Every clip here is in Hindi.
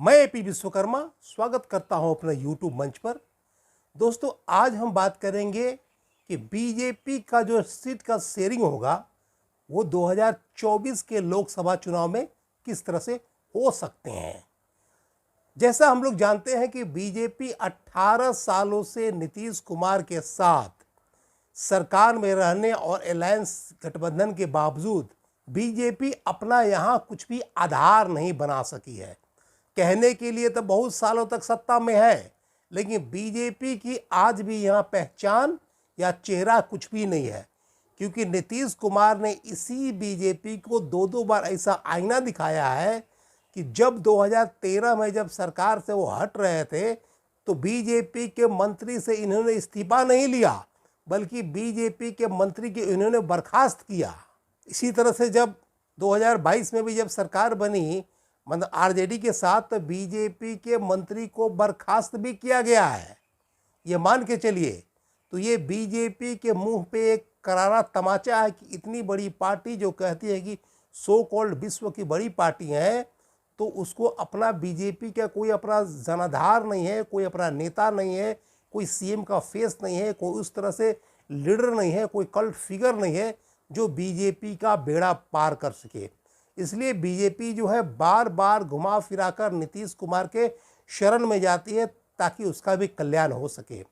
मैं एपी विश्वकर्मा स्वागत करता हूं अपने यूट्यूब मंच पर। दोस्तों, आज हम बात करेंगे कि बीजेपी का जो सीट का शेयरिंग होगा वो 2024 के लोकसभा चुनाव में किस तरह से हो सकते हैं। जैसा हम लोग जानते हैं कि बीजेपी 18 सालों से नीतीश कुमार के साथ सरकार में रहने और अलायंस गठबंधन के बावजूद बीजेपी अपना यहाँ कुछ भी आधार नहीं बना सकी है। कहने के लिए तो बहुत सालों तक सत्ता में है, लेकिन बीजेपी की आज भी यहाँ पहचान या चेहरा कुछ भी नहीं है, क्योंकि नीतीश कुमार ने इसी बीजेपी को दो बार ऐसा आईना दिखाया है कि जब 2013 में जब सरकार से वो हट रहे थे तो बीजेपी के मंत्री से इन्होंने इस्तीफा नहीं लिया, बल्कि बीजेपी के मंत्री के इन्होंने बर्खास्त किया। इसी तरह से जब 2022 में भी जब सरकार बनी, मतलब आरजेडी के साथ, तो बीजेपी के मंत्री को बर्खास्त भी किया गया है। ये मान के चलिए, तो ये बीजेपी के मुंह पे एक करारा तमाचा है कि इतनी बड़ी पार्टी जो कहती है कि सो कॉल्ड विश्व की बड़ी पार्टी है, तो उसको अपना बीजेपी का कोई अपना जनाधार नहीं है, कोई अपना नेता नहीं है, कोई सीएम का फेस नहीं है, कोई उस तरह से लीडर नहीं है, कोई कल्ट फिगर नहीं है जो बीजेपी का बेड़ा पार कर सके। इसलिए बीजेपी जो है बार बार घुमा फिराकर नीतीश कुमार के शरण में जाती है ताकि उसका भी कल्याण हो सके।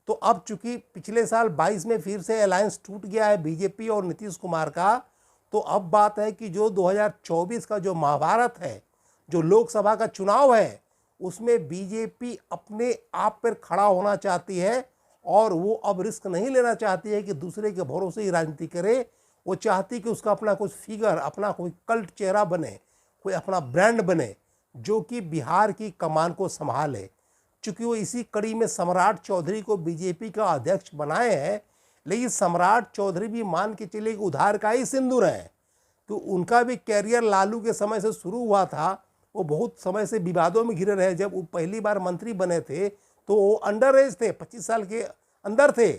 तो अब चूंकि पिछले साल 22 में फिर से अलायंस टूट गया है बीजेपी और नीतीश कुमार का, तो अब बात है कि जो 2024 का जो महाभारत है, जो लोकसभा का चुनाव है, उसमें बीजेपी अपने आप पर खड़ा होना चाहती है और वो अब रिस्क नहीं लेना चाहती है कि दूसरे के भरोसे ही राजनीति करे। वो चाहती कि उसका अपना कुछ फिगर, अपना कोई कल्ट चेहरा बने, कोई अपना ब्रांड बने जो कि बिहार की कमान को संभाले। चूँकि वो इसी कड़ी में सम्राट चौधरी को बीजेपी का अध्यक्ष बनाए हैं, लेकिन सम्राट चौधरी भी मान के चलिए कि उधार का ही सिंदूर है। तो उनका भी कैरियर लालू के समय से शुरू हुआ था। वो बहुत समय से विवादों में घिरे रहे। जब वो पहली बार मंत्री बने थे तो वो अंडर एज थे, 25 साल के अंदर थे।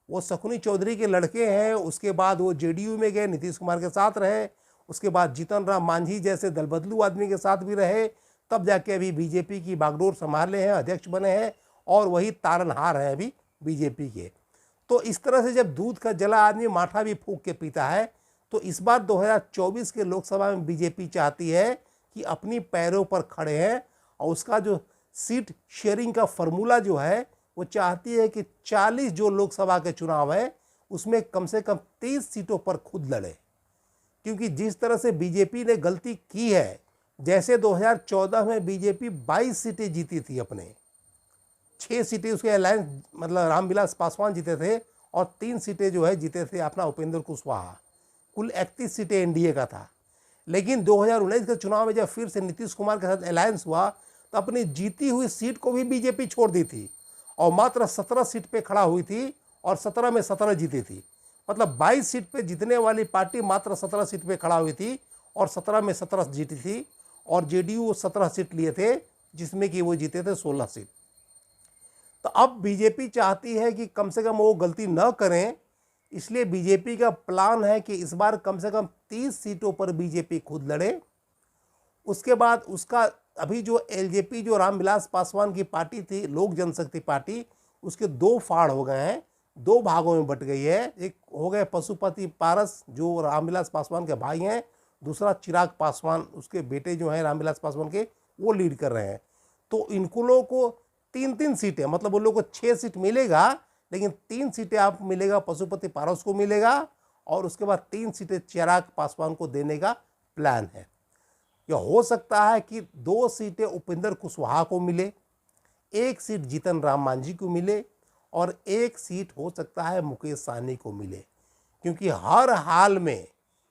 वो शकुनी चौधरी के लड़के हैं। उसके बाद वो जेडीयू में गए, नीतीश कुमार के साथ रहे। उसके बाद जीतन राम मांझी जैसे दलबदलू आदमी के साथ भी रहे, तब जाके अभी बीजेपी की बागडोर संभाले हैं, अध्यक्ष बने हैं और वही तारनहार है अभी बीजेपी के। तो इस तरह से जब दूध का जला आदमी माठा भी फूंक के पीता है, तो इस बार 2024 के लोकसभा में बीजेपी चाहती है कि अपनी पैरों पर खड़े हैं और उसका जो सीट शेयरिंग का फॉर्मूला जो है, वो चाहती है कि 40 जो लोकसभा के चुनाव है उसमें कम से कम 30 सीटों पर खुद लड़े। क्योंकि जिस तरह से बीजेपी ने गलती की है, जैसे 2014 में बीजेपी 22 सीटें जीती थी, अपने 6 सीटें उसके अलायंस मतलब रामविलास पासवान जीते थे और 3 सीटें जो है जीते थे अपना उपेंद्र कुशवाहा। कुल 31 सीटें एनडीए का था। लेकिन 2019 के चुनाव में जब फिर से नीतीश कुमार के साथ अलायंस हुआ तो अपनी जीती हुई सीट को भी बीजेपी छोड़ दी थी और मात्र 17 सीट पे खड़ा हुई थी और 17 में 17 जीती थी। मतलब 22 सीट पे जीतने वाली पार्टी मात्र 17 सीट पे खड़ा हुई थी और 17 में 17 जीती थी। और जेडीयू 17 सीट लिए थे जिसमें कि वो जीते थे 16 सीट। तो अब बीजेपी चाहती है कि कम से कम वो गलती न करें, इसलिए बीजेपी का प्लान है कि इस बार कम से कम 30 सीटों पर बीजेपी खुद लड़े। उसके बाद उसका अभी जो एलजेपी जो रामविलास पासवान की पार्टी थी, लोक जनशक्ति पार्टी, उसके 2 फाड़ हो गए हैं, 2 भागों में बट गई है। एक हो गए पशुपति पारस जो रामविलास पासवान के भाई हैं, दूसरा चिराग पासवान उसके बेटे जो हैं रामविलास पासवान के, वो लीड कर रहे हैं। तो इनको लोगों को 3-3 सीटें, मतलब उन लोगों को 6 सीट मिलेगा, लेकिन 3 सीटें आप मिलेगा पशुपति पारस को मिलेगा और उसके बाद 3 सीटें चिराग पासवान को देने का प्लान है। यह हो सकता है कि 2 सीटें उपेंद्र कुशवाहा को मिले, 1 सीट जीतन राम मांझी को मिले और 1 सीट हो सकता है मुकेश सहनी को मिले। क्योंकि हर हाल में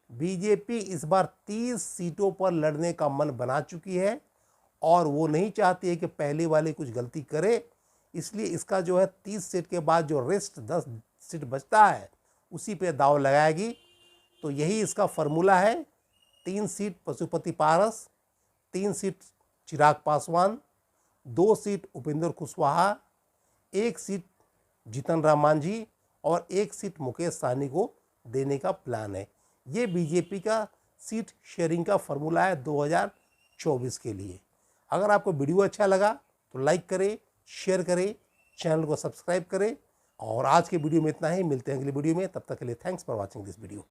बीजेपी इस बार 30 सीटों पर लड़ने का मन बना चुकी है और वो नहीं चाहती है कि पहले वाले कुछ गलती करे। इसलिए इसका जो है 30 सीट के बाद जो रेस्ट 10 सीट बचता है उसी पे दाव लगाएगी। तो यही इसका फॉर्मूला है, 3 सीट पशुपति पारस, 3 seat Chirag Paswan, 2 seat Upendra Kushwaha, 1 seat Jitan Ram Manjhi और 1 सीट मुकेश सहनी को देने का प्लान है। ये बीजेपी का सीट शेयरिंग का फॉर्मूला है 2024 के लिए। अगर आपको वीडियो अच्छा लगा तो लाइक करें, शेयर करें, चैनल को सब्सक्राइब करें। और आज के वीडियो में इतना ही, मिलते हैं अगले वीडियो में। तब तक के लिए thanks for watching this video.